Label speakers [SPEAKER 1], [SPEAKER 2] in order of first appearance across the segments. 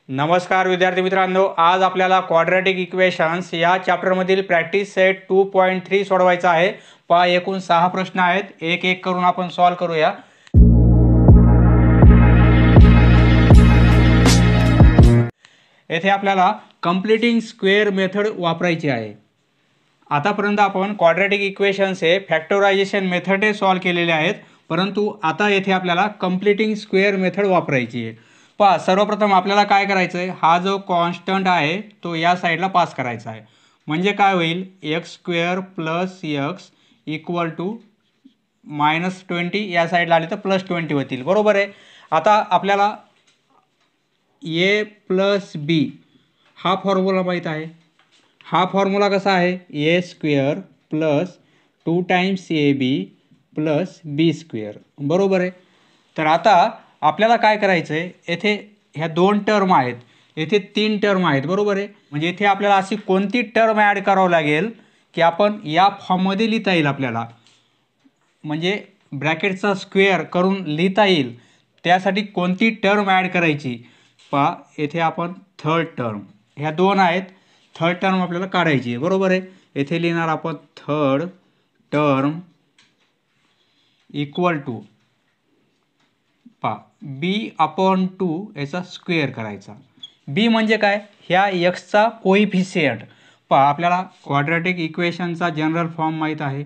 [SPEAKER 1] नमस्कार विद्यार्थी मित्रांनो, आज आपल्याला क्वाड्रॅटिक इक्वेशन्स या चॅप्टरमधील प्रॅक्टिस सेट 2.3 सोडवायचा आहे। पहा एकूण 6 प्रश्न आहेत, एक एक करून आपण सॉल्व करूया। येथे आपल्याला कंप्लीटिंग स्क्वेअर मेथड वापरायची आहे। आतापर्यंत आपण क्वाड्रॅटिक इक्वेशन्स हे फॅक्टरायझेशन मेथडने सॉल्व केलेले आहेत, परंतु आता येथे आपल्याला कंप्लीटिंग स्क्वेअर मेथड वापरायची आहे। पहा सर्वप्रथम आपल्याला काय करायचं आहे, हा जो कॉन्स्टंट आहे तो या साईडला पास करायचा आहे। म्हणजे काय होईल, x square plus x equal to -20, या साईडला आले तर +20 होतील, बरोबर आहे। आता आपल्याला ए प्लस बी हा फॉर्म्युला माहीत आहे। हा फॉर्म्युला कसा आहे, A square plus 2 times A B plus B square, बरोबर आहे। तर आता आपल्याला काय करायचं आहे, येथे ह्या 2 टर्म आहेत, येथे 3 टर्म आहेत, बरोबर आहे। म्हणजे येथे आपल्याला अशी कोणती टर्म ॲड करावं लागेल की आपण या फॉर्ममध्ये लिहिता येईल आपल्याला, म्हणजे ब्रॅकेटचा स्क्वेअर करून लिहिता येईल, त्यासाठी कोणती टर्म ॲड करायची। पहा येथे आपण थर्ड टर्म, ह्या 2 आहेत, थर्ड टर्म आपल्याला काढायची आहे, बरोबर आहे। येथे लिहिणार आपण थर्ड टर्म इक्वल टू पहा b/2 याचा स्क्वेअर करायचा। b म्हणजे काय, ह्या एक्सचा कोइफिशियंट। पहा आपल्याला क्वाड्रॅटिक इक्वेशनचा जनरल फॉर्म माहीत आहे,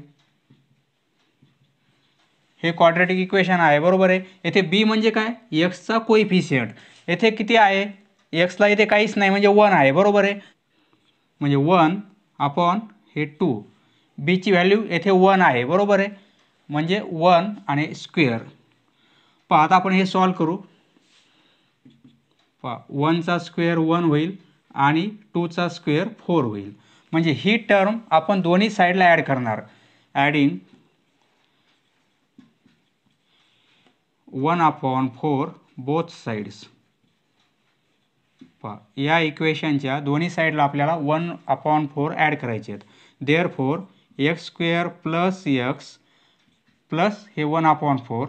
[SPEAKER 1] हे क्वाड्रॅटिक इक्वेशन आहे, बरोबर आहे। येथे b म्हणजे काय, एक्सचा कोइफिशियंट। येथे किती आहे, एक्सला इथे काहीच नाही म्हणजे 1 आहे, बरोबर आहे। म्हणजे 1/2, b ची व्हॅल्यू येथे 1 आहे, बरोबर आहे। म्हणजे 1 आणि स्क्वेअर। पहा आता आपण हे सॉल्व करू। पहा 1 चा स्क्वेअर 1 होईल आणि 2 चा स्क्वेअर 4 होईल। म्हणजे ही टर्म आपण दोन्ही साईडला ॲड करणार, ॲडिंग 1/4 बोथ साइड्स। पहा या इक्वेशनच्या दोन्ही साईडला आपल्याला 1/4 ॲड करायचे आहेत। Therefore x square plus x plus हे 1/4,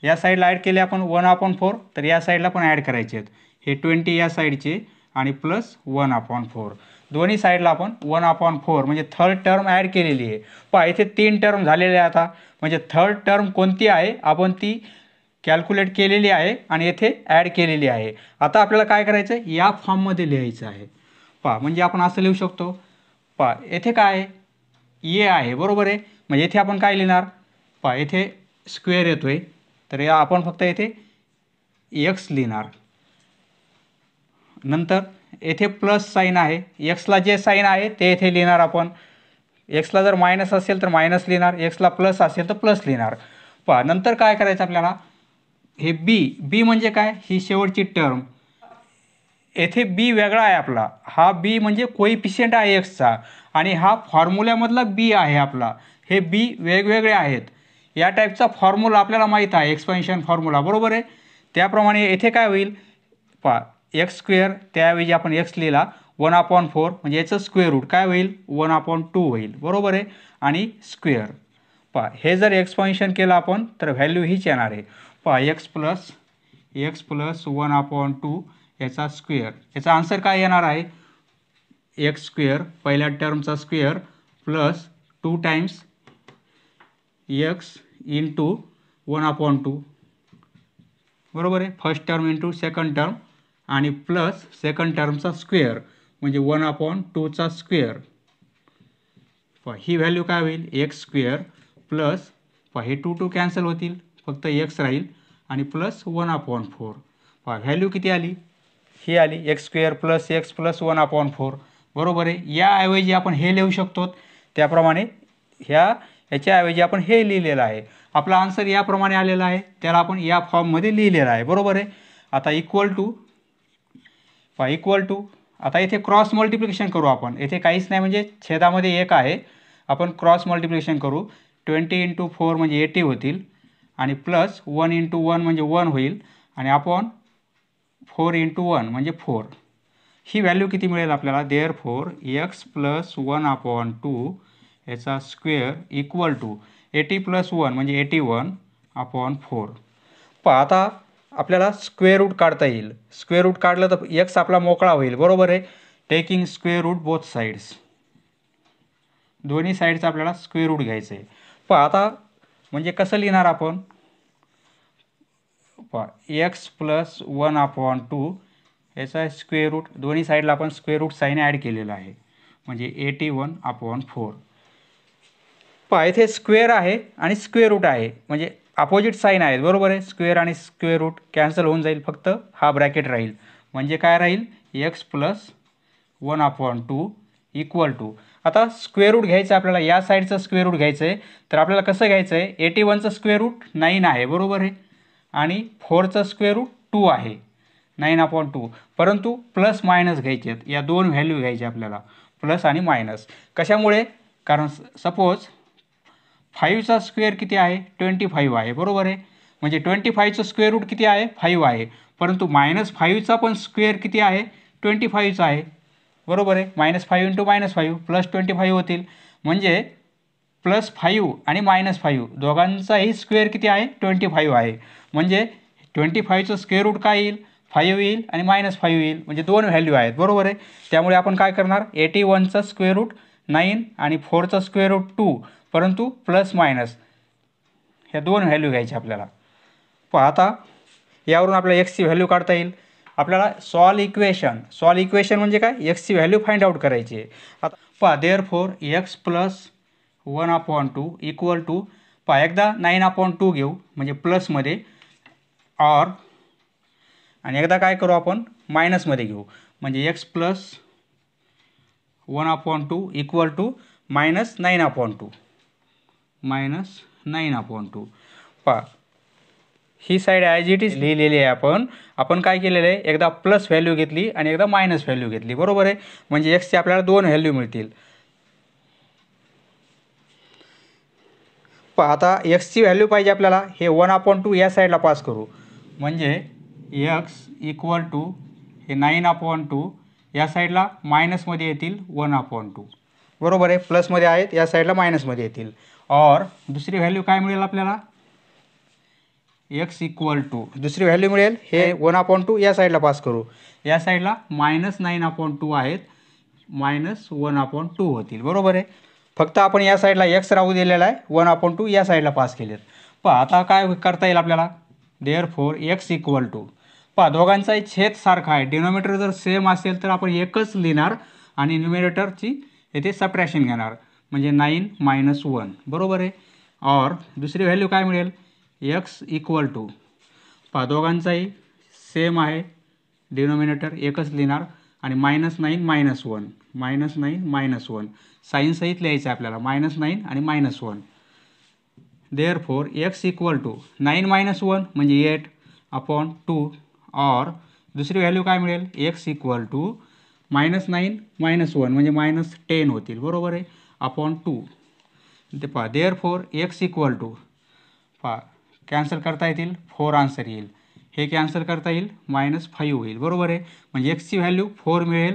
[SPEAKER 1] या साईडला ॲड केले आपण 1/4, तर या साईडला पण ॲड करायचे आहेत, हे 20 या साईडचे आणि प्लस 1/4, दोन्ही साईडला आपण 1/4 म्हणजे थर्ड टर्म ॲड केलेली आहे। पहा इथे 3 टर्म झालेले आहे आता, म्हणजे थर्ड टर्म कोणती आहे आपण ती कॅल्क्युलेट केलेली आहे आणि येथे ॲड केलेली आहे। आता आपल्याला काय करायचं आहे, या फॉर्ममध्ये लिहायचं आहे। पहा म्हणजे आपण असं लिहू शकतो, पहा येथे काय ए आहे, बरोबर आहे। म्हणजे येथे आपण काय लिहिणार, पहा येथे स्क्वेअर येतोय, तर या आपण फक्त येथे एक्स लिहिणार। नंतर येथे प्लस साईन आहे, एक्सला जे साईन आहे ते येथे लिहिणार आपण। एक्सला जर मायनस असेल तर मायनस लिहिणार, एक्सला प्लस असेल तर प्लस लिहिणार। पहा नंतर काय करायचं आपल्याला, हे बी म्हणजे काय, ही शेवटची टर्म। येथे बी वेगळा आहे आपला, हा बी म्हणजे कोइफिशियंट आहे एक्सचा, आणि हा फॉर्म्युल्यामधला बी आहे आपला, हे बी वेगवेगळे आहेत। या टाईपचा फॉर्म्युला आपल्याला माहीत आहे, एक्सपेन्शन फॉर्म्युला, बरोबर आहे। त्याप्रमाणे येथे काय होईल, पहा एक्स स्क्वेअर त्याऐवजी आपण एक्स लिहिला, 1/4 म्हणजे याचं स्क्वेअर रूट काय होईल, 1/2 होईल, बरोबर आहे, आणि स्क्वेअर। पहा हे जर एक्सपेन्शन केलं आपण तर व्हॅल्यू हीच येणार आहे। पहा एक्स प्लस 1/2 याचा स्क्वेअर, याचा आन्सर काय येणार आहे, एक्स स्क्वेअर पहिल्या टर्मचा square plus 2 times X into 1/2, बरोबर आहे। First term into second term आणि प्लस सेकंड टर्मचा स्क्वेअर म्हणजे 1/2 चा स्क्वेअर। ही व्हॅल्यू काय होईल, एक्स स्क्वेअर प्लस, हे 2 कॅन्सल होतील, फक्त एक्स राहील, आणि प्लस 1/4। व्हॅल्यू किती आली, ही आली x square plus x plus 1/4, बरोबर आहे। याऐवजी आपण हे लिहू शकतो, त्याप्रमाणे याच्याऐवजी आपण हे लिहिलेलं आहे। आपला आन्सर याप्रमाणे आलेला आहे, त्याला आपण या फॉर्ममध्ये लिहिलेला आहे, बरोबर आहे। आता इक्वल टू आता इथे क्रॉस मल्टिप्लिकेशन करू आपण, येथे काहीच नाही म्हणजे छेदामध्ये 1 आहे, आपण क्रॉस मल्टिप्लिकेशन करू। 20 × 4 म्हणजे 80 होतील, आणि प्लस 1 × 1 म्हणजे 1 होईल, आणि आपण 4 × 1 म्हणजे 4। ही व्हॅल्यू किती मिळेल आपल्याला, देअरफॉर एक्स प्लस 1/2 याचा स्क्वेअर इक्वल टू 80 + 1 म्हणजे 81/4। पहा आता आपल्याला स्क्वेअर रूट काढता येईल. स्क्वेअर रूट काढलं तर एक्स आपला मोकळा होईल, बरोबर आहे. Taking square root both sides, दोन्ही साईडचा आपल्याला स्क्वेअर रूट घ्यायचं आहे. पण आता म्हणजे कसं लिहिणार आपण, एक्स प्लस 1/2 याचा स्क्वेअर रूट, दोन्ही साईडला आपण स्क्वेअर रूट साईन ॲड केलेलं आहे, म्हणजे 81/4. पहा इथे स्क्वेअर आहे आणि स्क्वेअर रूट आहे, म्हणजे अपोजिट साईन आहेत, बरोबर आहे. स्क्वेअर आणि स्क्वेअर रूट कॅन्सल होऊन जाईल, फक्त हा ब्रॅकेट राहील. म्हणजे काय राहील, एक्स प्लस 1/2 इक्वल टू, आता स्क्वेअर रूट घ्यायचं आपल्याला, या साईडचं स्क्वेअर रूट घ्यायचं आहे. तर आपल्याला कसं घ्यायचं आहे, 81चं स्क्वेअर रूट 9 आहे, बरोबर आहे. आणि 4चं स्क्वेअर रूट 2 आहे, 9/2. परंतु प्लस मायनस घ्यायचे आहेत, या दोन व्हॅल्यू घ्यायचे आपल्याला, प्लस आणि मायनस. कशामुळे, कारण सपोज 5चा स्क्वेअर किती आहे, 25 आहे, बरोबर आहे. म्हणजे 25चं स्क्वेअर रूट किती आहे, 5 आहे. परंतु -5चा पण स्क्वेअर किती आहे, 25चा आहे, बरोबर आहे. -5 × -5 प्लस 25 होतील. म्हणजे +5 आणि -5 दोघांचाही स्क्वेअर किती आहे, 25 आहे. म्हणजे 25चं स्क्वेअर रूट काय येईल, 5 येईल आणि -5 येईल, म्हणजे दोन व्हॅल्यू आहेत, बरोबर आहे. त्यामुळे आपण काय करणार, 81चं स्क्वेअर रूट 9 आणि 4चं स्क्वेअर रूट 2, परंतु प्लस मायनस ह्या दोन व्हॅल्यू घ्यायच्या आपल्याला. पण आता यावरून आपल्याला एक्सची व्हॅल्यू काढता येईल. आपल्याला सॉल्व इक्वेशन म्हणजे काय, एक्सची व्हॅल्यू फाइंड आउट करायची आहे. आता पहा, therefore x plus 1/2 equal to, पहा एकदा 9/2 घेऊ म्हणजे प्लसमध्ये, और आणि एकदा काय करू आपण मायनसमध्ये घेऊ, म्हणजे एक्स प्लस 1/2 इक्वल टू -9/2. पहा ही साईड ॲज इट इज लिहिलेली आहे. आपण काय केलेलं आहे, एकदा प्लस व्हॅल्यू घेतली आणि एकदा मायनस व्हॅल्यू घेतली, बरोबर आहे. म्हणजे एक्सचे आपल्याला दोन व्हॅल्यू मिळतील. पहा आता एक्सची व्हॅल्यू पाहिजे आपल्याला, हे 1/2 या साईडला पास करू, म्हणजे एक्स इक्वल टू हे 9/2 या साईडला मायनसमध्ये येतील 1/2, बरोबर आहे. प्लसमध्ये आहेत, या साईडला मायनसमध्ये येतील. और दुसरी व्हॅल्यू काय मिळेल आपल्याला, एक्स इक्वल टू दुसरी व्हॅल्यू मिळेल, हे 1/2 या साईडला पास करू, या साईडला -9/2 आहेत, -1/2 होतील, बरोबर आहे. फक्त आपण या साईडला एक्स राहू दिलेला आहे, 1/2 या साईडला पास केलेत. पहा आता काय करता येईल आपल्याला, देअरफॉर एक्स इक्वल टू, पहा दोघांचाही छेद सारखा आहे, डिनोमिनेटर जर सेम असेल तर आपण एकच लिहिणार आणि न्यूमिनेटरची येथे सबट्रॅक्शन घेणार, म्हणजे 9 - 1, बरोबर आहे. और दुसरी व्हॅल्यू काय मिळेल, एक्स इक्वल टू, पहा दोघांचाही सेम आहे, डिनोमिनेटर एकच लिहिणार आणि -9 - 1, -9 - 1 साईन सहित लिहायचं आहे आपल्याला, -9 आणि -1. देअरफॉर एक्स इक्वल टू 9 - 1 म्हणजे 8/2. और दुसरी व्हॅल्यू काय मिळेल, एक्स इक्वल टू -9 - 1 म्हणजे -10 होतील, बरोबर आहे, /2. ते पहा, देअरफॉर एक्स इक्वल टू, पहा कॅन्सल करता येतील, 4 आन्सर येईल. हे कॅन्सल करता येईल, -5 होईल, बरोबर आहे. म्हणजे एक्सची व्हॅल्यू 4 मिळेल.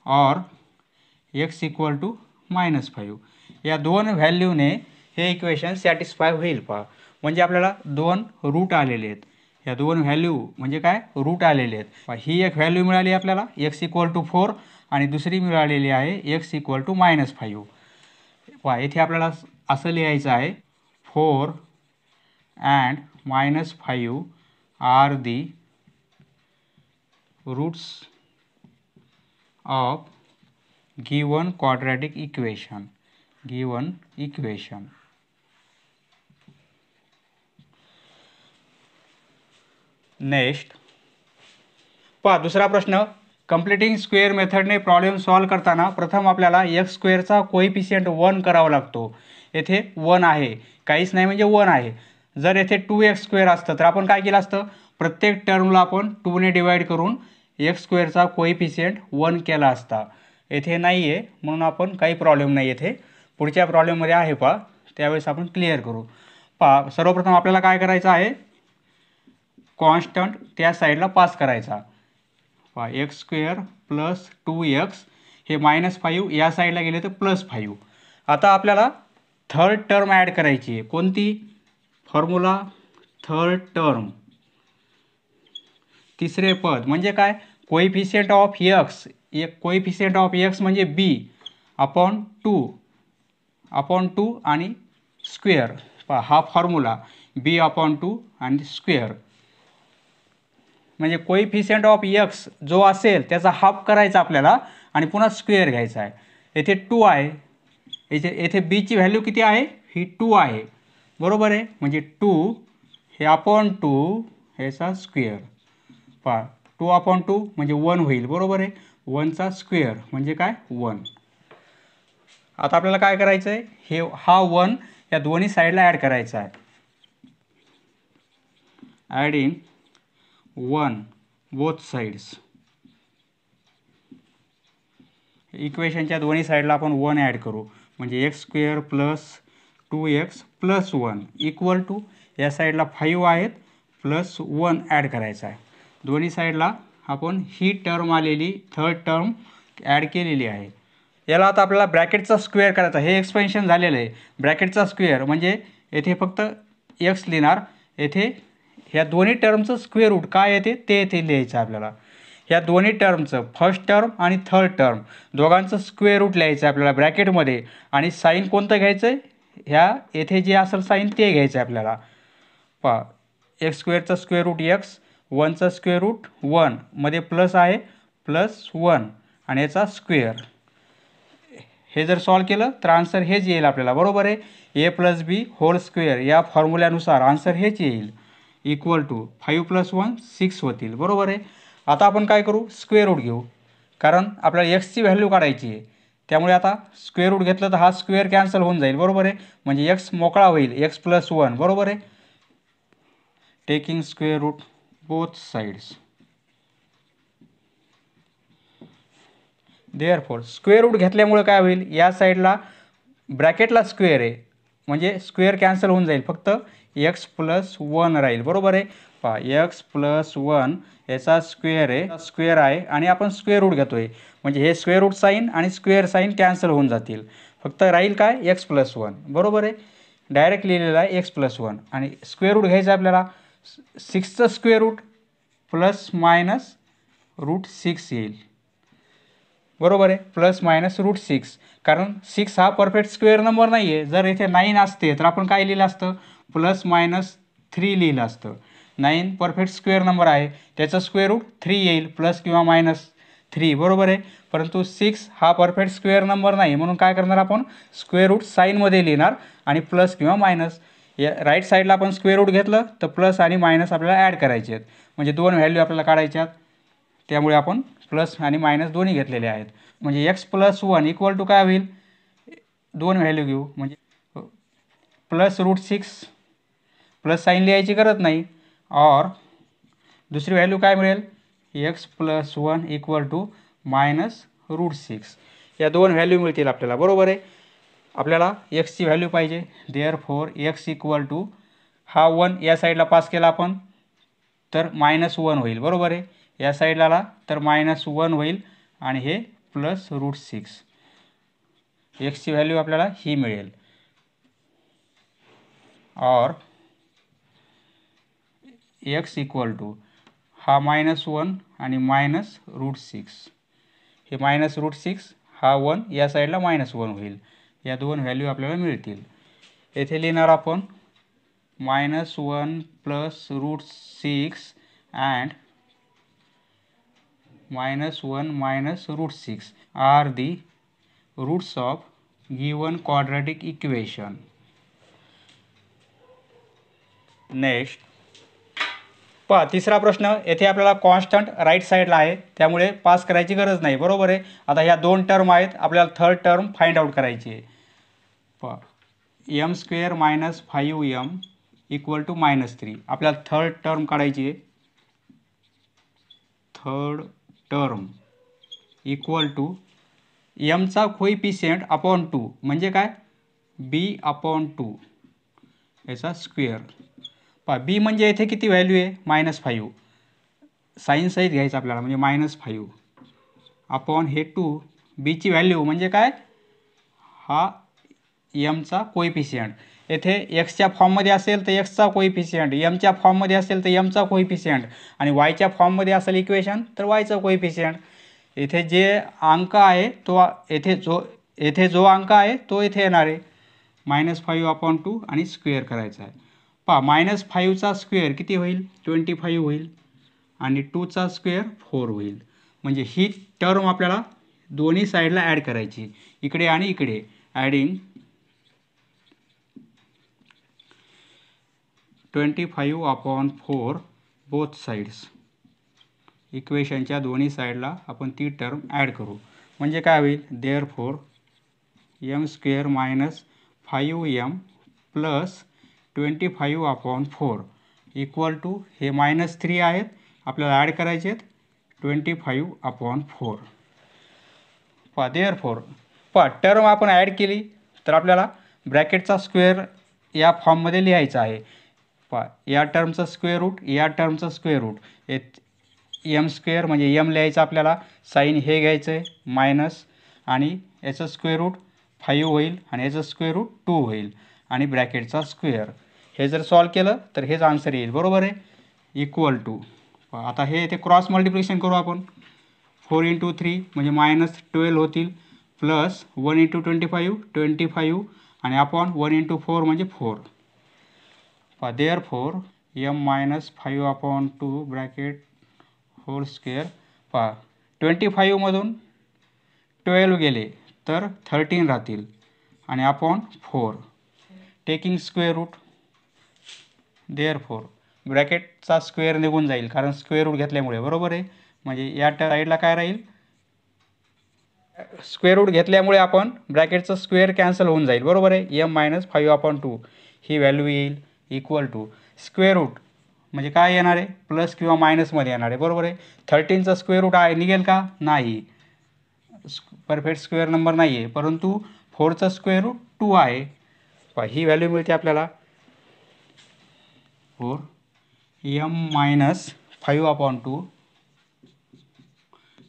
[SPEAKER 1] और एक्स इक्वल टू -5 या दोन व्हॅल्यूने हे इक्वेशन सॅटिस्फाय होईल. पहा म्हणजे आपल्याला दोन रूट आलेले आहेत, या दोन व्हॅल्यू म्हणजे काय, रूट आलेले आहेत. ही एक व्हॅल्यू मिळाली आपल्याला एक्स इक्वल टू 4 आणि दुसरी मिळालेली आहे एक्स इक्वल टू -5. पहा इथे आपल्याला असं लिहायचं आहे, 4 and -5 are the roots of given quadratic equation. Next पहा दुसरा प्रश्न, कंप्लीटिंग स्क्वेअर मेथडने प्रॉब्लेम सॉल्व करताना प्रथम आपल्याला एक्स स्क्वेअरचा कोएफिशियंट 1 करावा लागतो. येथे 1 आहे, काहीच नाही म्हणजे 1 आहे. जर येथे 2x² असतं तर आपण काय केलं असतं, प्रत्येक टर्मला आपण 2 ने डिवाइड करून एक्स स्क्वेअरचा कोएफिशियंट 1 केला असता. येथे नाही आहे म्हणून आपण काही प्रॉब्लेम नाही, येथे पुढच्या प्रॉब्लेममध्ये आहे, पहा त्यावेळेस आपण क्लिअर करू. पहा सर्वप्रथम आपल्याला काय करायचं आहे, कॉन्स्टंट त्या साईडला पास करायचा. पहा x² + 2x हे -5 या साईडला गेले तर +5. आता आपल्याला थर्ड टर्म ॲड करायची आहे, कोणती, फॉर्म्युला थर्ड टर्म. तिसरे पद म्हणजे काय, coefficient of x, coefficient of x म्हणजे बी अपॉन टू आणि स्क्वेअर. पहा हा फॉर्म्युला बी अपॉन 2 आणि स्क्वेअर. म्हणजे कोइफिशियंट ऑफ एक्स जो असेल त्याचा हाफ करायचा आपल्याला आणि पुन्हा स्क्वेअर घ्यायचा आहे. येथे 2 आहे, येथे बीची व्हॅल्यू किती आहे, ही 2 आहे बरोबर आहे. म्हणजे 2 हे अपॉन 2 ह्याचा स्क्वेअर. पहा 2 अपॉन 2 म्हणजे 1 होईल बरोबर आहे. 1चा स्क्वेअर म्हणजे काय 1. आता आपल्याला काय करायचं आहे, हे हा 1 या दोन्ही साईडला ॲड करायचा आहे. Adding 1 both sides. इक्वेशनच्या दोन्ही साईडला आपण 1 ॲड करू म्हणजे x square plus 2x plus 1 equal to या साईडला 5 आहेत प्लस 1 ॲड करायचा आहे. दोन्ही साईडला आपण ही टर्म आलेली थर्ड टर्म ॲड केलेली आहे. याला आता आपल्याला ब्रॅकेटचा स्क्वेअर करायचा. हे एक्सपेन्शन झालेलं आहे. ब्रॅकेटचा स्क्वेअर म्हणजे येथे फक्त x लिहिणार, येथे ह्या दोन्ही टर्मचं स्क्वेअर रूट काय येते ते येथे लिहायचं आपल्याला. ह्या दोन्ही टर्मचं फर्स्ट टर्म आणि थर्ड टर्म दोघांचं स्क्वेअर रूट लिहायचं आहे आपल्याला ब्रॅकेटमध्ये. आणि साईन कोणतं घ्यायचं आहे, ह्या येथे जे असेल साईन ते घ्यायचं आहे आपल्याला. पहा एक्स स्क्वेअरचं स्क्वेअर रूट एक्स, 1चं स्क्वेअर रूट 1 मध्ये प्लस आहे प्लस 1 आणि याचा स्क्वेअर. हे जर सॉल्व केलं तर आन्सर हेच येईल आपल्याला बरोबर आहे. ए प्लस बी होल स्क्वेअर या फॉर्म्युल्यानुसार आन्सर हेच येईल इक्वल टू 5 + 1 6 होतील बरोबर आहे. आता आपण काय करू, स्क्वेअर रूट घेऊ कारण आपल्याला एक्सची व्हॅल्यू काढायची आहे. त्यामुळे आता स्क्वेअर रूट घेतलं तर हा स्क्वेअर कॅन्सल होऊन जाईल बरोबर आहे. म्हणजे एक्स मोकळा होईल, एक्स प्लस 1 बरोबर आहे. Taking square root both sides. Therefore square root घेतल्यामुळे काय होईल, या साईडला ब्रॅकेटला स्क्वेअर आहे म्हणजे स्क्वेअर कॅन्सल होऊन जाईल, फक्त एक्स प्लस 1 राहील बरोबर आहे. पहा एक्स प्लस 1 याचा स्क्वेअर आहे आणि आपण स्क्वेअर रूट घेतोय म्हणजे हे स्क्वेअर रूट साईन आणि स्क्वेअर साईन कॅन्सल होऊन जातील. फक्त राहील काय एक्स प्लस 1 बरोबर आहे. डायरेक्ट लिहिलेला आहे एक्स प्लस 1 आणि स्क्वेअर रूट घ्यायचं आपल्याला. 6चं square root plus minus root 6 येईल बरोबर आहे. प्लस मायनस रूट 6 कारण 6 हा परफेक्ट स्क्वेअर नंबर नाही आहे. जर इथे 9 असते तर आपण काय लिहिलं असतं, प्लस मायनस 3 लिहिलं असतं. 9 परफेक्ट स्क्वेअर नंबर आहे, त्याचं स्क्वेअर रूट 3 येईल प्लस किंवा मायनस 3 बरोबर आहे. परंतु 6 हा परफेक्ट स्क्वेअर नंबर नाही म्हणून काय करणार आपण, स्क्वेअर रूट साईनमध्ये लिहिणार आणि प्लस किंवा मायनस. या राईट साईडला आपण स्क्वेअर रूट घेतलं तर प्लस आणि मायनस आपल्याला ॲड करायचे आहेत म्हणजे दोन व्हॅल्यू आपल्याला काढायच्या आहेत. त्यामुळे आपण प्लस आणि मायनस दोन्ही घेतलेले आहेत. म्हणजे एक्स प्लस 1 इक्वल टू काय होईल, दोन व्हॅल्यू घेऊ म्हणजे प्लस रूट 6 प्लस साईन लिहायची गरज नाही. और दुसरी व्हॅल्यू काय मिळेल, x plus 1 equal to minus root 6. या दोन व्हॅल्यू मिळतील आपल्याला बरोबर आहे. आपल्याला एक्सची व्हॅल्यू पाहिजे. देअरफॉर एक्स इक्वल टू हा 1 या साईडला पास केला आपण तर मायनस 1 होईल बरोबर आहे. या साईडला आला तर मायनस 1 होईल आणि हे प्लस रूट 6. एक्सची व्हॅल्यू आपल्याला ही मिळेल. और एक्स इक्वल टू हा मायनस 1 आणि मायनस रूट 6. हे मायनस रूट 6 हा 1 या साईडला मायनस 1 होईल. या दोन व्हॅल्यू आपल्याला मिळतील. येथे लिहिणार आपण -1 plus root 6 and -1 minus root 6 are the roots of given quadratic equation. Next पहा तिसरा प्रश्न. येथे आपल्याला कॉन्स्टंट राईट साईडला आहे त्यामुळे पास करायची गरज नाही बरोबर आहे. आता ह्या दोन टर्म आहेत, आपल्याला थर्ड टर्म फाइंड आउट करायची आहे. पहा m² - 5m इक्वल टू -3. आपल्याला थर्ड टर्म काढायची आहे. थर्ड टर्म इक्वल टू mचा कोइफिशियंट अपॉन 2 म्हणजे काय b अपॉन 2 याचा स्क्वेअर. पहा बी म्हणजे येथे किती व्हॅल्यू आहे -5. साईन सहित घ्यायचं आपल्याला म्हणजे -5 अपॉन हे 2. बीची व्हॅल्यू म्हणजे काय, हा एमचा कोइफिशियंट. येथे एक्सच्या फॉर्ममध्ये असेल तर एक्सचा कोइफिशियंट, एमच्या फॉर्ममध्ये असेल तर एमचा कोइफिशियंट आणि वायच्या फॉर्ममध्ये असेल इक्वेशन तर वायचा कोइफिशियंट. येथे जे अंक आहे तो येथे जो अंक आहे तो येथे येणार आहे -5/2 आणि स्क्वेअर करायचा आहे. पहा -5चा स्क्वेअर किती होईल 25 होईल आणि 2चा स्क्वेअर 4 होईल. म्हणजे ही टर्म आपल्याला दोन्ही साईडला ॲड करायची, इकडे आणि इकडे. Adding 25/4 both sides. इक्वेशनच्या दोन्ही साईडला आपण ती टर्म ॲड करू. म्हणजे काय होईल, therefore m² - 5m plus 25/4 equal to हे -3 आहेत आपल्याला ॲड करायचे आहेत 25/4. पहा देअरफॉर टर्म आपण ॲड केली तर आपल्याला ब्रॅकेटचा स्क्वेअर या फॉर्ममध्ये लिहायचा आहे. पहा या टर्मचा स्क्वेअर रूट, या टर्मचा स्क्वेअर रूट, m² म्हणजे m लिहायचं आपल्याला, साईन हे घ्यायचं आहे मायनस आणि याचं स्क्वेअर रूट 5 होईल आणि याचं स्क्वेअर रूट 2 होईल आणि ब्रॅकेटचा स्क्वेअर. हे जर सॉल्व केलं तर हेच आन्सर येईल, बरोबर आहे. इक्वल टू आता हे इथे क्रॉस मल्टिप्लिकेशन करू आपण. 4 × 3 म्हणजे -12 होतील प्लस 1 × 25 25 आणि अपॉन 1 × 4 म्हणजे 4. Therefore m - 5/2 bracket whole square. पहा 25 मधून 12 गेले तर 13 राहतील आणि upon 4 taking square root. Therefore ब्रॅकेटचा स्क्वेअर निघून जाईल कारण स्क्वेअर रूट घेतल्यामुळे, बरोबर आहे. म्हणजे या साईडला काय राहील, स्क्वेअर रूट घेतल्यामुळे आपण ब्रॅकेटचं स्क्वेअर कॅन्सल होऊन जाईल, बरोबर आहे. m - 5/2 ही व्हॅल्यू येईल इक्वल टू स्क्वेअर रूट म्हणजे काय येणार आहे, प्लस किंवा मायनसमध्ये येणार आहे, बरोबर आहे. 13चा स्क्वेअर रूट आहे निघेल का, नाही, परफेक्ट स्क्वेअर नंबर नाही आहे, परंतु 4चा स्क्वेअर रूट 2 आहे. ही व्हॅल्यू मिळते आपल्याला 4 m - 5/2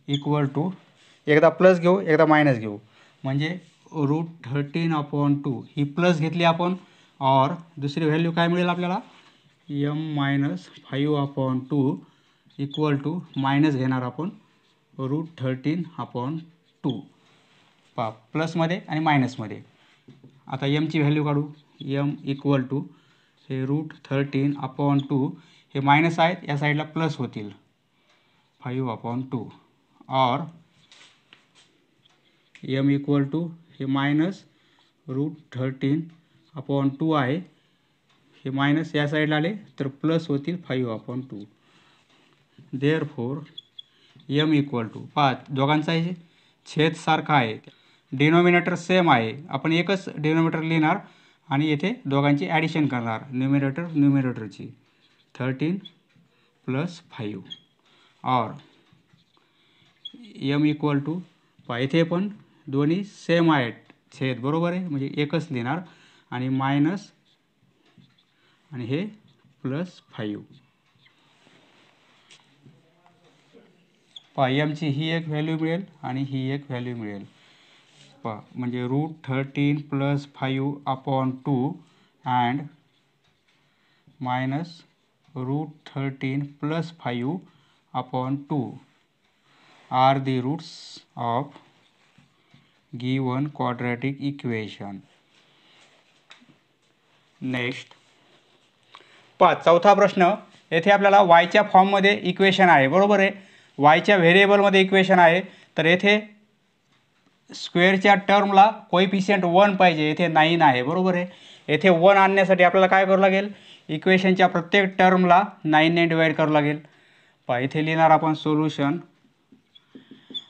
[SPEAKER 1] इक्वल टू, एकदा प्लस घेऊ एकदा मायनस घेऊ, म्हणजे √13/2 ही प्लस घेतली आपण. और दुसरी व्हॅल्यू काय मिळेल आपल्याला, m - 5/2 इक्वल टू मायनस घेणार आपण √13/2. पहा प्लसमध्ये आणि मायनसमध्ये. आता mची व्हॅल्यू काढू. m इक्वल टू हे √13/2 हे मायनस आहेत, या साईडला प्लस होतील 5/2 और m इक्वल टू हे मायनस √13/2 आहे, हे मायनस या साईडला आले तर प्लस होतील 5/2. देअरफॉर m इक्वल टू, पहा दोघांचाही छेद सारखा आहे, डिनोमिनेटर सेम आहे, आपण एकच डिनोमिनेटर लिहिणार आणि येथे दोघांची ॲडिशन करणार न्यूमिनेटरची 13 + 5 और m इक्वल टू, पहा इथे पण दोन्ही सेम आहेत छेद, बरोबर आहे, म्हणजे एकच लिहिणार आणि मायनस आणि हे +5. पहा mची ही एक व्हॅल्यू मिळेल आणि ही एक व्हॅल्यू मिळेल. पहा म्हणजे √13 + 5/2 and minus √13 + 5/2 are the roots of given quadratic equation. Next पहा चौथा प्रश्न. येथे आपल्याला वायच्या फॉर्ममध्ये इक्वेशन आहे, बरोबर आहे, वायच्या व्हेरिएबलमध्ये इक्वेशन आहे. तर येथे स्क्वेअरच्या टर्मला कोइफिशियंट 1 पाहिजे, येथे 9 आहे, बरोबर आहे. येथे 1 आणण्यासाठी आपल्याला काय करावं लागेल, इक्वेशनच्या प्रत्येक टर्मला 9 ने डिवाइड करावं लागेल. पहा इथे लिहिणार आपण सोल्युशन.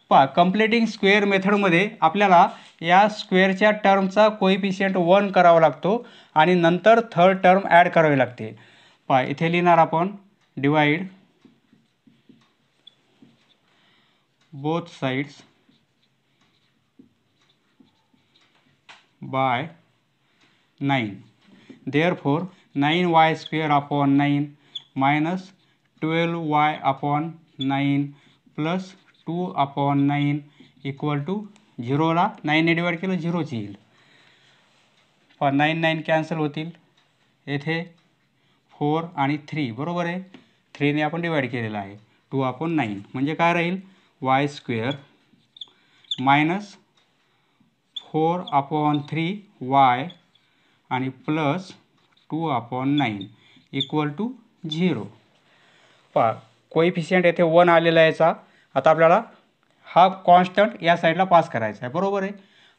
[SPEAKER 1] पहा कंप्लिटिंग स्क्वेअर मेथडमध्ये आपल्याला या स्क्वेअरच्या टर्मचा कोइफिशियंट 1 करावा लागतो आणि नंतर थर्ड टर्म ॲड करावी लागते. पहा इथे लिहिणार आपण divide both sides by 9. Therefore 9y² 9 -12y/9 plus 2/9 equal to 0ला 9 ने डिवाइड केलं 0च येईल. 9 9 कॅन्सल होतील, येथे 4 आणि 3 बरोबर आहे, 3ने आपण डिवाईड केलेलं आहे, 2/9 म्हणजे काय राहील वाय स्क्वेअर मायनस 4/3 वाय आणि प्लस 2/9 इक्वल टू 0. पहा कोइफिशियंट येथे 1 आलेला आहे याचा. आता आपल्याला हा कॉन्स्टंट या साईडला पास करायचा आहे बरोबर आहे,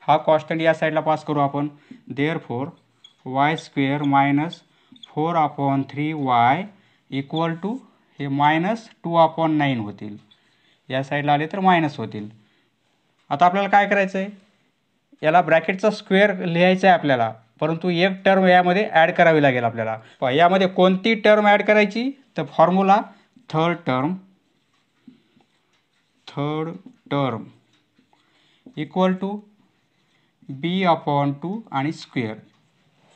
[SPEAKER 1] हा कॉन्स्टंट या साईडला पास करू आपण. Therefore y square minus 4/3 y equal to हे मायनस 2/9 होतील, या साईडला आले तर मायनस होतील. आता आपल्याला काय करायचं आहे, याला ब्रॅकेटचा स्क्वेअर लिहायचा आहे आपल्याला, परंतु एक टर्म यामध्ये ॲड करावी लागेल आपल्याला. यामध्ये कोणती टर्म ॲड करायची, तर formula third term equal to b/2 आणि स्क्वेअर.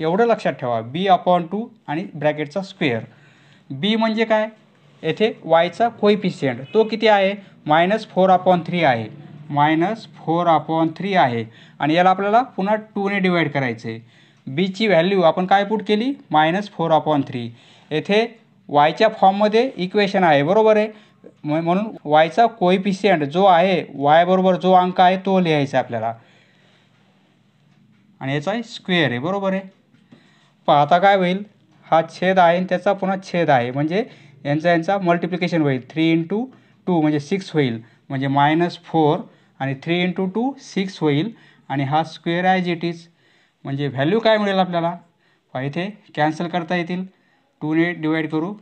[SPEAKER 1] एवढं लक्षात ठेवा, b/2 आणि ब्रॅकेटचा स्क्वेअर. b म्हणजे काय, येथे वायचा कोइफिशियंट तो किती आहे, -4/3 आहे, -4/3 आहे आणि याला आपल्याला पुन्हा 2ने डिवाईड करायचं आहे. बीची व्हॅल्यू आपण काय पुट केली, -4/3. येथे वायच्या फॉर्ममध्ये इक्वेशन आहे बरोबर आहे, म्हणून वायचा कोइफिशियंट जो आहे, वाय बरोबर जो अंक आहे तो लिहायचा आपल्याला आणि याचा स्क्वेअर आहे बरोबर आहे. पहा आता काय होईल, हा छेद आहे आणि त्याचा पुन्हा छेद आहे, म्हणजे यांचा मल्टिप्लिकेशन होईल. 3 × 2 म्हणजे 6 होईल, म्हणजे -4 आणि 3 × 2 6 होईल आणि हा स्क्वेअर ॲज इट इज. म्हणजे व्हॅल्यू काय मिळेल आपल्याला, इथे कॅन्सल करता येतील, 2ने डिवाईड करू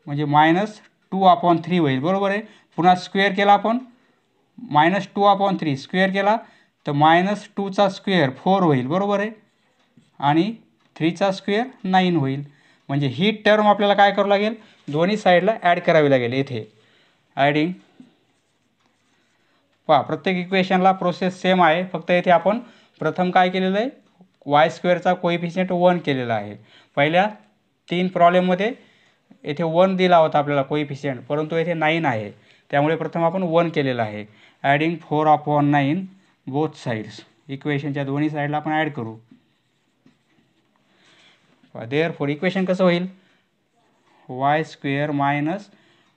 [SPEAKER 1] म्हणजे -2/3 होईल बरोबर आहे. पुन्हा स्क्वेअर केला आपण, -2/3 स्क्वेअर केला तर -2चा स्क्वेअर 4 होईल बरोबर आहे आणि 3चा स्क्वेअर 9 होईल. म्हणजे ही टर्म आपल्याला काय करावं लागेल, दोन्ही साईडला ॲड करावी लागेल. येथे ॲडिंग पहा प्रत्येक इक्वेशनला प्रोसेस सेम आहे, फक्त येथे आपण प्रथम काय केलेलं आहे, वाय स्क्वेअरचा कोइफिशियंट 1 केलेला आहे. पहिल्या 3 प्रॉब्लेममध्ये येथे 1 दिला होता आपल्याला कोइफिशियंट, परंतु येथे 9 आहे, त्यामुळे प्रथम आपण 1 केलेलं आहे. ॲडिंग 4/9 बोथ साईड्स, इक्वेशनच्या दोन्ही साईडला आपण ॲड करू. देअरफॉर इक्वेशन कसं होईल, वाय स्क्वेअर मायनस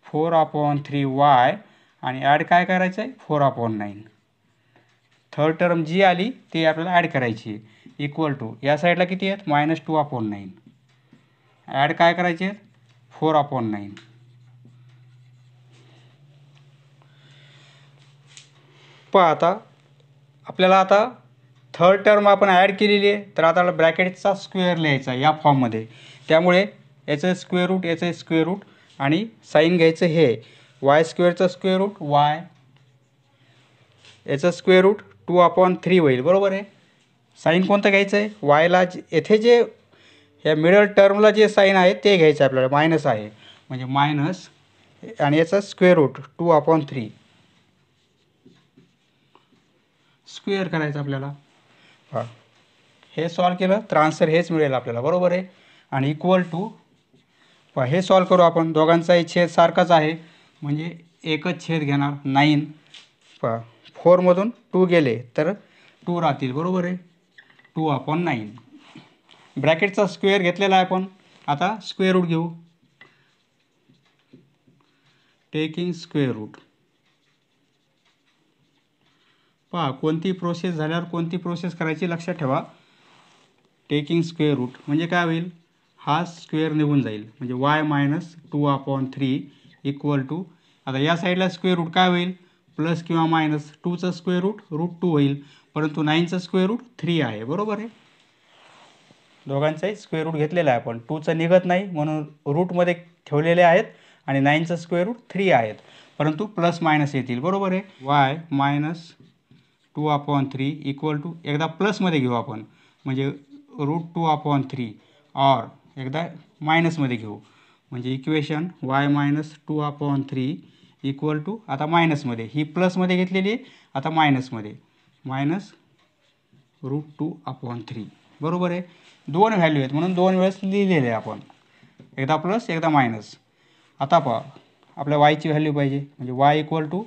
[SPEAKER 1] 4/3 वाय आणि ॲड काय करायचं आहे, 4/9. थर्ड टर्म जी आली ती आपल्याला ॲड करायची आहे, इक्वल टू या साईडला किती आहेत, -2/9. ॲड काय करायचे आहेत, 4/9. पहा आता आपल्याला आता थर्ड टर्म आपण ॲड केलेली आहे, तर आता ब्रॅकेटचा स्क्वेअर लिहायचा या फॉर्ममध्ये. त्यामुळे याचं स्क्वेअर रूट, याचं स्क्वेअर रूट आणि साईन घ्यायचं हे वाय स्क्वेअरचं स्क्वेअर रूट वाय, याचं स्क्वेअर रूट 2/3 होईल बरोबर आहे. साईन कोणतं घ्यायचं आहे, वायला येथे जे या मिडल टर्मला जे साईन आहे ते घ्यायचं आपल्याला, मायनस आहे म्हणजे मायनस आणि याचा स्क्वेअर रूट 2/3 स्क्वेअर करायचं आपल्याला. हां हे सॉल्व केलं तर आन्सर हेच मिळेल आपल्याला बरोबर आहे. आणि इक्वल टू हे सॉल्व करू आपण, दोघांचाही छेद सारखाच आहे म्हणजे एकच छेद घेणार 9. 4मधून 2 गेले तर 2 राहतील बरोबर आहे, 2/9. ब्रॅकेटचा स्क्वेअर घेतलेला आहे आपण, आता स्क्वेअर रूट घेऊ. टेकिंग स्क्वेअर रूट, पहा कोणती प्रोसेस झाल्यावर कोणती प्रोसेस करायची लक्षात ठेवा. टेकिंग स्क्वेअर रूट म्हणजे काय होईल, हा स्क्वेअर निघून जाईल म्हणजे वाय -2/3 इक्वल टू, आता या साईडला स्क्वेअर रूट काय होईल, प्लस किंवा मायनस 2चा स्क्वेअर रूट √2 होईल, परंतु 9चा स्क्वेअर रूट 3 आहे बरोबर आहे. दोघांचाही स्क्वेअर रूट घेतलेला आहे आपण, 2चं निघत नाही म्हणून रूटमध्ये ठेवलेले आहेत आणि 9चा स्क्वेअर रूट 3 आहेत, परंतु प्लस मायनस येतील बरोबर आहे. वाय -2/3 इक्वल टू, एकदा प्लसमध्ये घेऊ आपण म्हणजे √2/3 और एकदा मायनसमध्ये घेऊ म्हणजे इक्वेशन वाय -2/3 इक्वल टू, आता मायनसमध्ये, ही प्लसमध्ये घेतलेली आहे आता मायनसमध्ये, -√2/3 बरोबर आहे. दोन व्हॅल्यू आहेत म्हणून दोन वेळेस लिहिलेले आहे आपण, एकदा प्लस एकदा मायनस. आता पहा आपल्या वायची व्हॅल्यू पाहिजे म्हणजे वाय इक्वल टू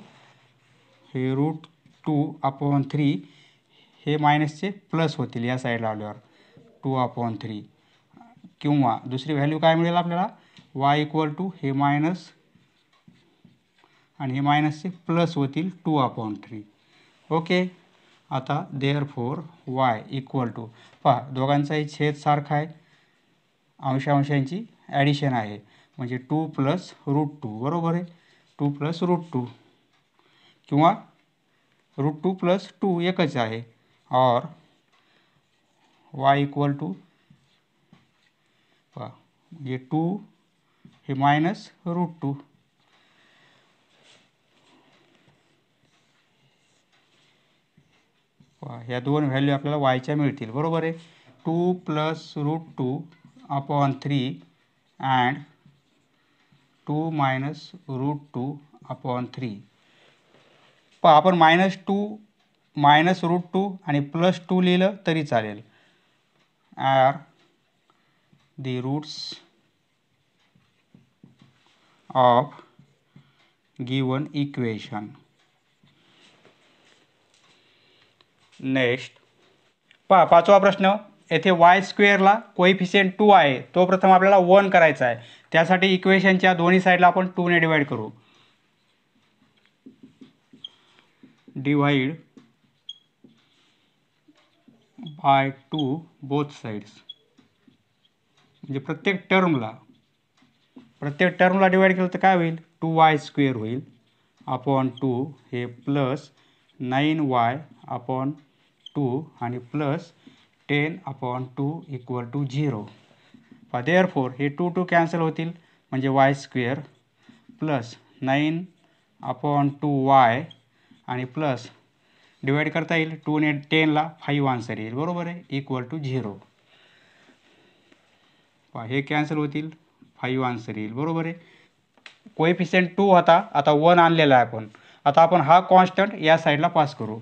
[SPEAKER 1] हे √2/3, हे मायनसचे प्लस होतील या साईडला आल्यावर 2/3 किंवा दुसरी व्हॅल्यू काय मिळेल आपल्याला y = हे मायनस आणि हे मायनसचे प्लस होतील 2/3. ओके. आता देअरफॉर y = पहा दोघांचाही छेद सारखा आहे, अंशांची ॲडिशन आहे म्हणजे 2 + √2 बरोबर आहे. 2 + √2 किंवा √2 + 2 एकच आहे. और y = पहा म्हणजे 2 हे मायनस √2 ह्या दोन व्हॅल्यू आपल्याला वायच्या मिळतील बरोबर आहे. 2 + √2/3 अँड 2 - √2/3. पहा आपण -2 -√2 आणि +2 लिहिलं तरी चालेल. Are the roots of given equation. Next पहा पाचवा प्रश्न. येथे y² कोएफिशियंट 2 आहे, तो प्रथम आपल्याला 1 करायचा आहे. त्यासाठी इक्वेशनच्या दोन्ही साईडला आपण 2 ने डिवाइड करू. डिवाइड बाय 2 बोथ साइड्स म्हणजे प्रत्येक टर्मला डिवाइड केलं तर काय होईल 2y² होईल अपॉन 2 हे प्लस 9y/2 आणि प्लस 10/2 = 0. देअरफॉर हे 2 कॅन्सल होतील म्हणजे y² प्लस 9/2y आणि प्लस डिवाइड करता येईल 2 ने 10ला 5 आन्सर येईल बरोबर आहे = 0. हे कॅन्सल होतील 5 आन्सर येईल बरोबर आहे. कोएफिशियंट 2 होता, आता 1 आणलेला आहे आपण. आता आपण हा कॉन्स्टंट या साईडला पास करू.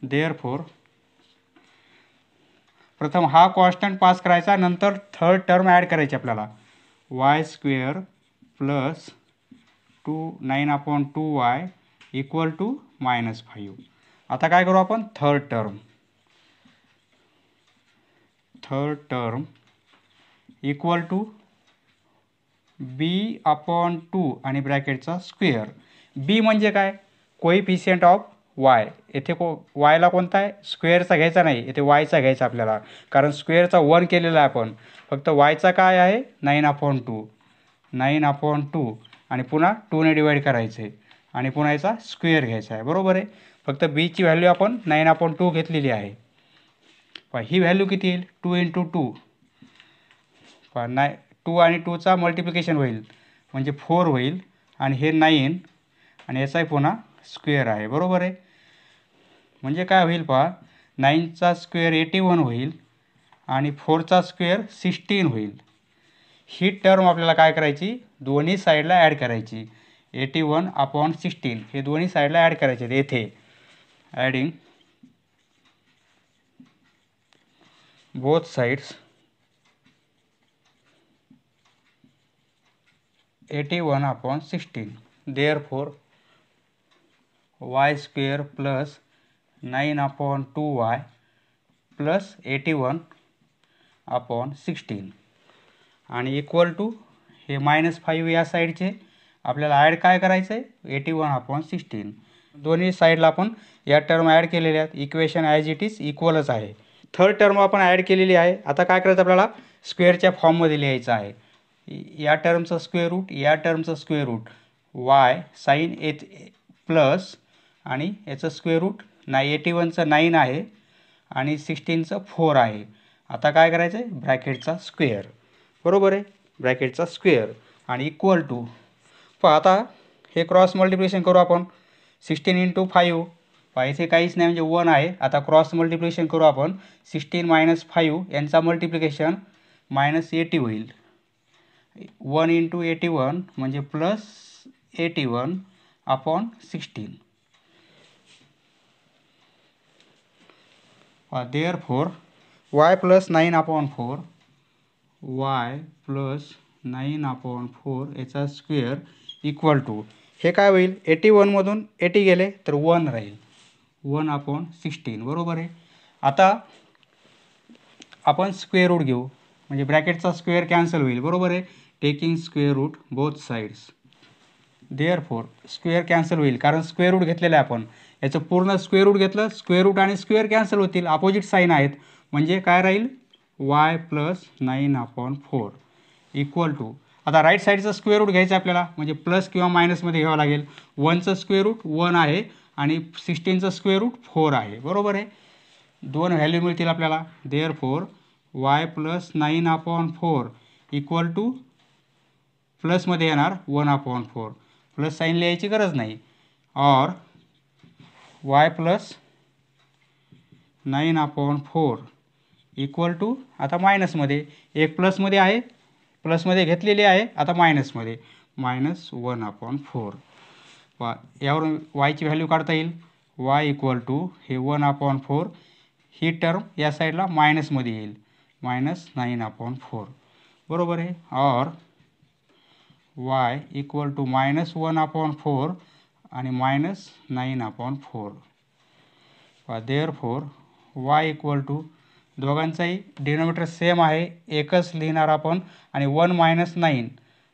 [SPEAKER 1] देअरफॉर प्रथम हा कॉन्स्टंट पास करायचा, नंतर थर्ड टर्म ॲड करायची आपल्याला y² प्लस 9/2y = -5. आता काय करू आपण third term equal to b/2 आणि ब्रॅकेटचा स्क्वेअर. b म्हणजे काय कोएफिशियंट ऑफ y. येथे yला कोणता आहे स्क्वेअरचा घ्यायचा नाही, येथे yचा घ्यायचा आपल्याला, कारण स्क्वेअरचा 1 केलेला आहे आपण. फक्त yचा काय आहे 9/2 आणि पुन्हा 2 ने डिवाइड करायचं आहे आणि पुन्हा याचा स्क्वेअर घ्यायचा आहे बरोबर आहे. फक्त b ची व्हॅल्यू आपण 9/2 घेतलेली आहे. ही व्हॅल्यू किती येईल 2 × 2. 2 आणि 2चा मल्टिप्लिकेशन होईल म्हणजे 4 होईल आणि हे 9 आणि याचाही पुन्हा स्क्वेअर आहे बरोबर आहे. म्हणजे काय होईल पहा 9चा स्क्वेअर 81 होईल आणि 4चा स्क्वेअर 16 होईल. ही टर्म आपल्याला काय करायची दोन्ही साईडला ॲड करायची 81/16 हे दोन्ही साईडला ॲड करायचे. येथे adding both sides 81/16. Therefore y² plus 9/2y plus 81/16 आणि इक्वल टू हे -5 या साईडचे आपल्याला ॲड काय करायचं आहे 81/16. दोन्ही साईडला आपण या टर्म ॲड केलेल्या आहेत. इक्वेशन ॲज इट इज इक्वलच आहे. थर्ड टर्म आपण ॲड केलेली आहे. आता काय करायचं आपल्याला स्क्वेअरच्या फॉर्ममध्ये लिहायचं आहे. या टर्मचं स्क्वेअर रूट, या टर्मचं square root, y sin plus आणि याचं स्क्वेअर रूट 81चं 9 आहे आणि 16चं 4 आहे. आता काय करायचं आहे ब्रॅकेटचा स्क्वेअर बरोबर आहे, ब्रॅकेटचा स्क्वेअर आणि इक्वल टू आता हे क्रॉस मल्टिप्लिकेशन करू आपण 16 × 5. इथे काहीच नाही म्हणजे 1 आहे. आता क्रॉस मल्टिप्लिकेशन करू आपण 16 - 5 यांचा मल्टिप्लिकेशन -80 होईल. 1 × 81 म्हणजे प्लस 81/16. देअरफॉर y + 9/4 याचा स्क्वेअर इक्वल टू हे काय होईल 81 मधून 80 गेले तर 1 राहील 1/16 बरोबर आहे. आता आपण स्क्वेअर रूट घेऊ, म्हणजे ब्रॅकेटचा स्क्वेअर कॅन्सल होईल, बरोबर आहे. Taking square root both sides, therefore square cancel होईल कारण स्क्वेअर रूट घेतलेलं आहे आपण. याचं पूर्ण स्क्वेअर रूट घेतलं, स्क्वेअर रूट आणि स्क्वेअर कॅन्सल होतील, अपोजिट साईन आहेत, म्हणजे काय राहील y + 9/4 इक्वल टू, आता राईट साईडचं स्क्वेअर रूट घ्यायचं आपल्याला, म्हणजे प्लस किंवा मायनसमध्ये घ्यावं लागेल. 1चं स्क्वेअर रूट 1 आहे आणि 16चं स्क्वेअर रूट 4 आहे, बरोबर आहे. दोन व्हॅल्यू मिळतील आपल्याला. देअरफॉर y + 9/4 इक्वल टू प्लसमध्ये येणार 1/4, प्लस साईन लिहायची गरज नाही. और y + 9/4 इक्वल टू, आता मायनसमध्ये, एक प्लसमध्ये आहे, प्लसमध्ये घेतलेली आहे, आता मायनसमध्ये, -1/4. यावरून yची व्हॅल्यू काढता येईल. y इक्वल टू हे 1/4, ही टर्म या साईडला मायनसमध्ये येईल, -9/4, बरोबर आहे. और y इक्वल टू -1/4 आणि -9/4. देअरफॉर y इक्वल टू, दोघांचाही डिनोमिनेटर सेम आहे, एकच लिहिणार आपण, आणि 1 - 9,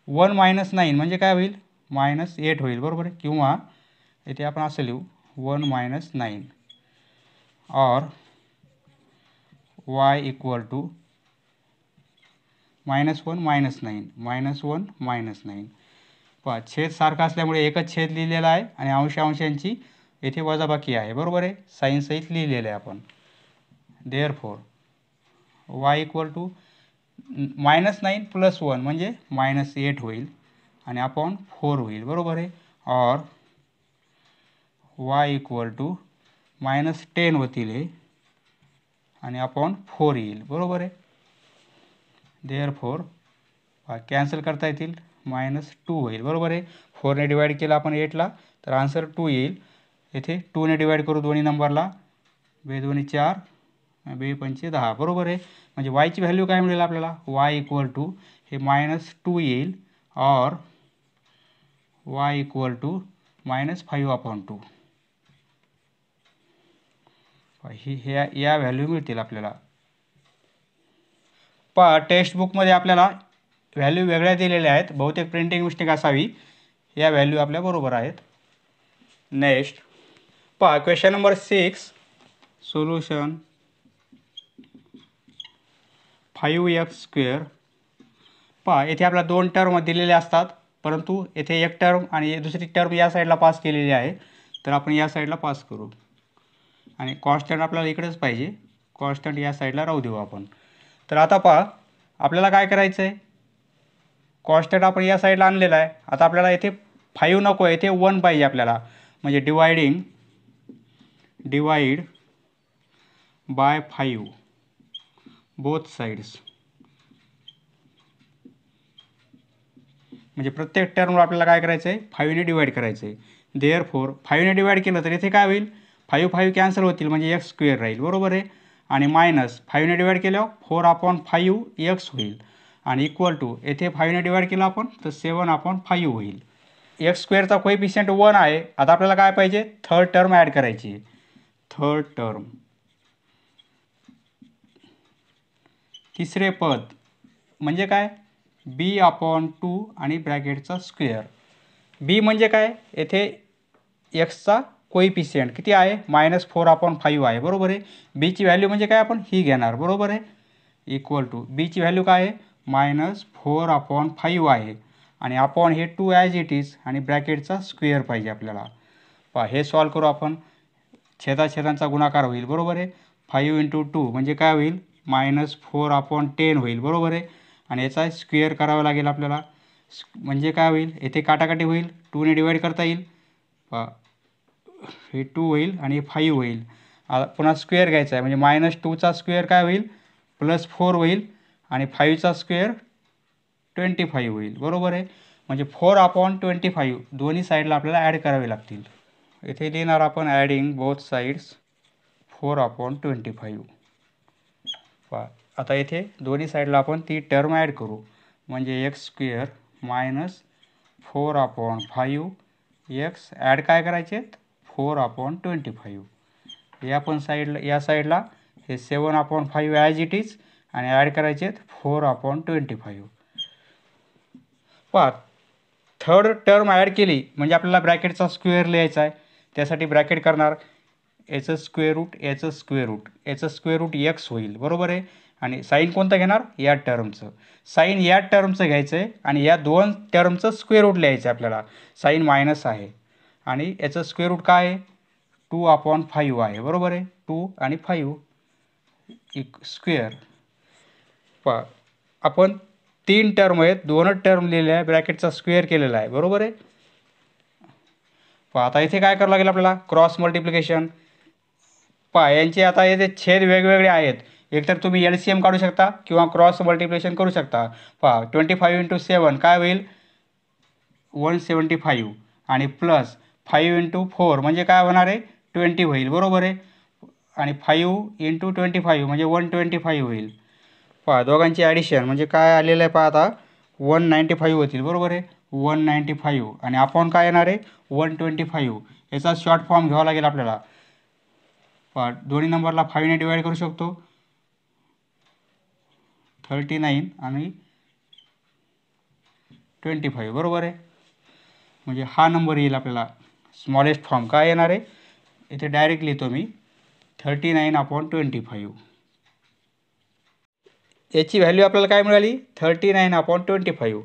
[SPEAKER 1] 1 - 9 म्हणजे काय होईल, -8 होईल, बरोबर आहे. किंवा इथे आपण असं लिहू 1 - 9. और y इक्वल टू -1 - 9, -1 - 9. पहा, छेद सारखा असल्यामुळे एकच छेद लिहिलेला आहे आणि अंशांची येथे वजाबाकी आहे, बरोबर आहे, साईन सहित लिहिलेलं आहे आपण. देअरफॉर y इक्वल टू -9 + 1 म्हणजे -8 होईल आणि अपॉन 4 होईल, बरोबर आहे. और y इक्वल टू -10 होतील हे आणि अपॉन 4 येईल, बरोबर आहे. देअरफॉर कॅन्सल करता येतील, -2 होईल, बरोबर आहे. 4ने डिवाईड केला आपण 8ला, तर आन्सर 2 येईल. येथे 2ने डिवाईड करू दोन्ही नंबरला, 2 × 2 = 4, 2 × 5 = 10, बरोबर आहे. म्हणजे yची व्हॅल्यू काय मिळेल आपल्याला, y इक्वल टू हे -2 येईल. और y इक्वल टू -5/2. या व्हॅल्यू मिळतील आपल्याला. पहा, टेक्स्टबुकमध्ये आपल्याला व्हॅल्यू वेगळ्या दिलेल्या आहेत, बहुतेक प्रिंटिंग मिस्टेक असावी. या व्हॅल्यू आपल्या बरोबर आहेत. नेक्स्ट पहा, क्वेश्चन नंबर 6, सोल्युशन 5x². पहा, येथे आपल्याला दोन टर्म दिलेले असतात, परंतु येथे एक टर्म आणि दुसरी टर्म या साईडला पास केलेली आहे, तर आपण या साईडला पास करू आणि कॉन्स्टंट आपल्याला इकडेच पाहिजे, कॉन्स्टंट या साईडला राहू देऊ आपण. तर आता पहा, आपल्याला काय करायचं आहे, कॉन्स्टंट आपण या साईडला आणलेला आहे. आता आपल्याला येथे 5 नको आहे, येथे 1 पाहिजे आपल्याला, म्हणजे डिवाइड बाय 5 बोथ साइड्स, म्हणजे प्रत्येक टर्मवर आपल्याला काय करायचं आहे, 5ने डिवाइड करायचं आहे. देअरफॉर 5ने डिवाइड केलं तर इथे काय होईल, 5 कॅन्सल होतील, म्हणजे x² राहील, बरोबर आहे. आणि मायनस 5ने डिवाइड केल्यावर 4/5x होईल, आणि इक्वल टू येथे 5ने डिवाइड केलं आपण तर 7/5 होईल. x² कोएफिशियंट 1 आहे. आता आपल्याला काय पाहिजे, थर्ड टर्म ॲड करायची, थर्ड टर्म, तिसरे पद, म्हणजे काय, b/2 आणि ब्रॅकेटचा स्क्वेअर. b म्हणजे काय, येथे एक्सचा कोएफिशियंट किती आहे, -4/5 आहे, बरोबर आहे. बीची व्हॅल्यू म्हणजे काय, आपण ही घेणार, बरोबर आहे. इक्वल टू बीची व्हॅल्यू काय आहे, -4/5 आहे, आणि अपॉन हे 2 ॲज इट इज, आणि ब्रॅकेटचा स्क्वेअर पाहिजे आपल्याला. पहा, हे सॉल्व करू आपण, छेदाछेदांचा गुणाकार होईल, बरोबर आहे. 5 × 2 म्हणजे काय होईल, -4/10 होईल, बरोबर आहे. आणि याचा स्क्वेअर करावा लागेल आपल्याला, म्हणजे काय होईल, येथे काटाकाटी होईल, 2ने डिवाइड करता येईल. पहा, हे 2 होईल आणि 5 होईल, पुन्हा स्क्वेअर घ्यायचा आहे, म्हणजे -2चा स्क्वेअर काय होईल, +4 होईल, आणि 5चा स्क्वेअर 25 होईल, बरोबर आहे. म्हणजे 4/25 दोन्ही साईडला आपल्याला ॲड करावे लागतील. इथे लिहिणार आपण ॲडिंग बोथ साईड्स 4/25. पहा, आता इथे दोन्ही साईडला आपण ती टर्म ॲड करू, म्हणजे x² - 4/5 x ॲड काय करायचे, 4/25. या पण साईडला, या साईडला हे 7/5 ॲज इट इज आणि ॲड करायचे आहेत 4/25. पहा थर्ड टर्म ॲड केली म्हणजे आपल्याला ब्रॅकेटचा स्क्वेअर लिहायचा आहे. त्यासाठी ब्रॅकेट करणार याचं स्क्वेअर रूट याचं स्क्वेअर रूट याचं स्क्वेअर रूट एक्स होईल बरोबर आहे. आणि साईन कोणतं घेणार या टर्मचं. साईन या टर्मचं घ्यायचं आहे आणि या दोन टर्मचं स्क्वेअर रूट लिहायचं आहे आपल्याला. साईन मायनस आहे आणि याचं स्क्वेअर रूट काय आहे 2/5 आहे बरोबर आहे. 2 आणि 5 स्क्वेअर. पहा आपण 3 टर्म आहेत, 2च टर्म लिहिलेले आहे, ब्रॅकेटचा स्क्वेअर केलेला आहे बरोबर आहे. पहा आता इथे काय करावं लागेल आपल्याला क्रॉस मल्टिप्लिकेशन. पहा यांचे आता येथे छेद वेगवेगळे आहेत. एकतर तुम्ही LCM काढू शकता किंवा क्रॉस मल्टिप्लिकेशन करू शकता. पहा 25 × 7 काय होईल 175 आणि प्लस 5 × 4 म्हणजे काय होणार आहे 20 होईल बरोबर आहे. आणि 5 × 25 म्हणजे 125 होईल. पहा दोघांची ॲडिशन म्हणजे काय आलेलं आहे पहा आता 195 होतील बरोबर आहे. 195 आणि आपण काय येणार आहे 125. याचा शॉर्ट फॉर्म घ्यावा लागेल आपल्याला. पहा दोन्ही नंबरला 5 ने डिवाइड करू शकतो 39 आणि 25 बरोबर आहे. म्हणजे हा नंबर येईल आपल्याला. स्मॉलेस्ट फॉर्म काय येणार आहे इथे डायरेक्ट लिहितो मी 39/25. याची व्हॅल्यू आपल्याला काय मिळाली 39/25.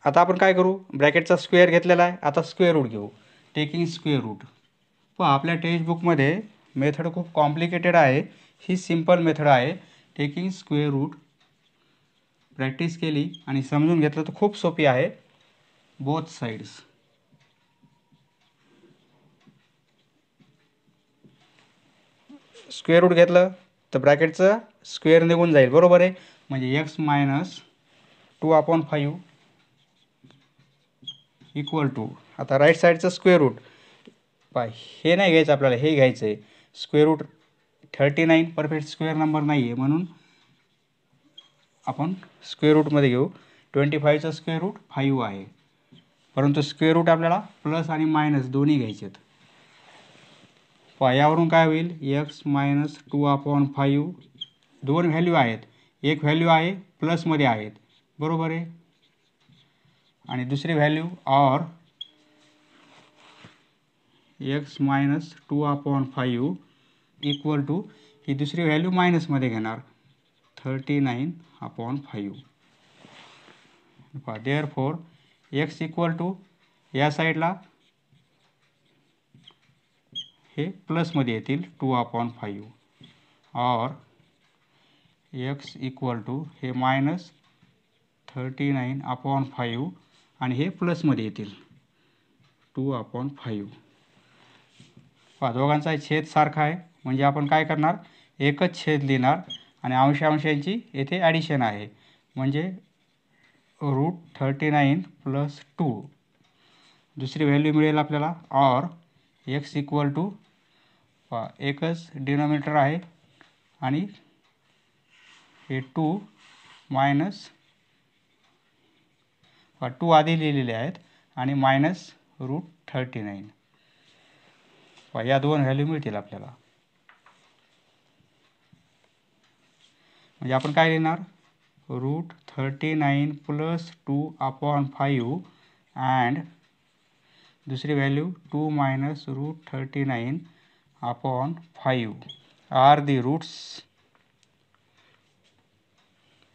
[SPEAKER 1] आता आपण काय करू ब्रॅकेटचा स्क्वेअर घेतलेला आहे. आता स्क्वेअर रूट घेऊ टेकिंग स्क्वेअर रूट. पहा आपल्या टेक्स्टबुकमध्ये मेथड खूप कॉम्प्लिकेटेड आहे. ही सिंपल मेथड आहे टेकिंग स्क्वेअर रूट. प्रॅक्टिस केली आणि समजून घेतलं तर खूप सोपी आहे. बोथ साइड्स स्क्वेअर रूट घेतलं तर ब्रॅकेटचं स्क्वेअर निघून जाईल बरोबर आहे. म्हणजे x - 2/5 इक्वल टू आता राईट साईडचं स्क्वेअर रूट. पहा हे नाही घ्यायचं आपल्याला हे घ्यायचं आहे square root 39 perfect square number नाही आहे म्हणून आपण स्क्वेअर रूटमध्ये घेऊ. 25चं स्क्वेअर रूट 5 आहे परंतु स्क्वेअर रूट आपल्याला प्लस आणि मायनस दोन्ही घ्यायचे आहेत. पहा यावरून काय होईल x - 2/5 दोन व्हॅल्यू आहेत. एक व्हॅल्यू आहे प्लसमध्ये आहेत बरोबर आहे आणि दुसरी value or x - 2/5 equal to ही दुसरी व्हॅल्यू मायनसमध्ये घेणार 39/5. पहा देअरफॉर x इक्वल टू या साईडला हे प्लसमध्ये येतील 2/5 और x इक्वल टू हे मायनस 39/5 आणि हे प्लसमध्ये येतील 2/5. पहा दोघांचा छेद सारखा आहे म्हणजे आपण काय करणार एकच छेद लिहिणार आणि अंशांची येथे ॲडिशन आहे म्हणजे √39 + 2. दुसरी व्हॅल्यू मिळेल आपल्याला और x इक्वल टू पहा एकच डिनॉमिनेटर आहे आणि हे 2 मायनस 2 आधी लिहिलेले आहेत आणि मायनस √39. या दोन व्हॅल्यू मिळतील आपल्याला. म्हणजे आपण काय लिहिणार √39 + 2/5 अँड दुसरी value 2 minus √39/5 are the roots.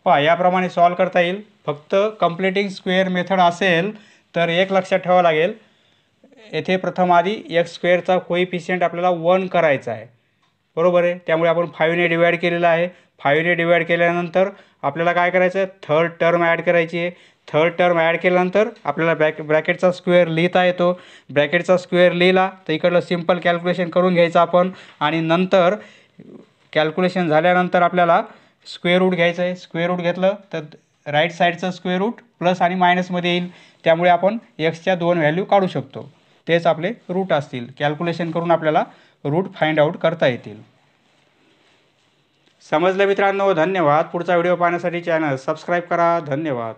[SPEAKER 1] पहा याप्रमाणे सॉल्व करता येईल. फक्त कंप्लिटिंग स्क्वेअर मेथड असेल तर एक लक्षात ठेवावं लागेल येथे प्रथम आधी x² कोइफिशियंट आपल्याला 1 करायचा आहे बरोबर आहे. त्यामुळे आपण 5 ने डिवाइड केलेला आहे. 5 ने डिवाइड केल्यानंतर आपल्याला काय करायचं आहे थर्ड टर्म ॲड करायची आहे. थर्ड टर्म ॲड केल्यानंतर आपल्याला ब्रॅकेटचा स्क्वेअर लिहिता येतो. ब्रॅकेटचा स्क्वेअर लिहिला तर इकडलं सिम्पल कॅल्क्युलेशन करून घ्यायचं आपण आणि नंतर कॅल्क्युलेशन झाल्यानंतर आपल्याला स्क्वेअर रूट घ्यायचं आहे. स्क्वेअर रूट घेतलं तर राईट साईडचं स्क्वेअर रूट प्लस आणि मायनसमध्ये येईल. त्यामुळे आपण एक्सच्या दोन व्हॅल्यू काढू शकतो. तेच आपले रूट असतील. कॅल्क्युलेशन करून आपल्याला रूट फाइंड आउट करता येतील. समजलं मित्रांनो? धन्यवाद. पुढचा व्हिडिओ पाहण्यासाठी चॅनल सबस्क्राईब करा. धन्यवाद.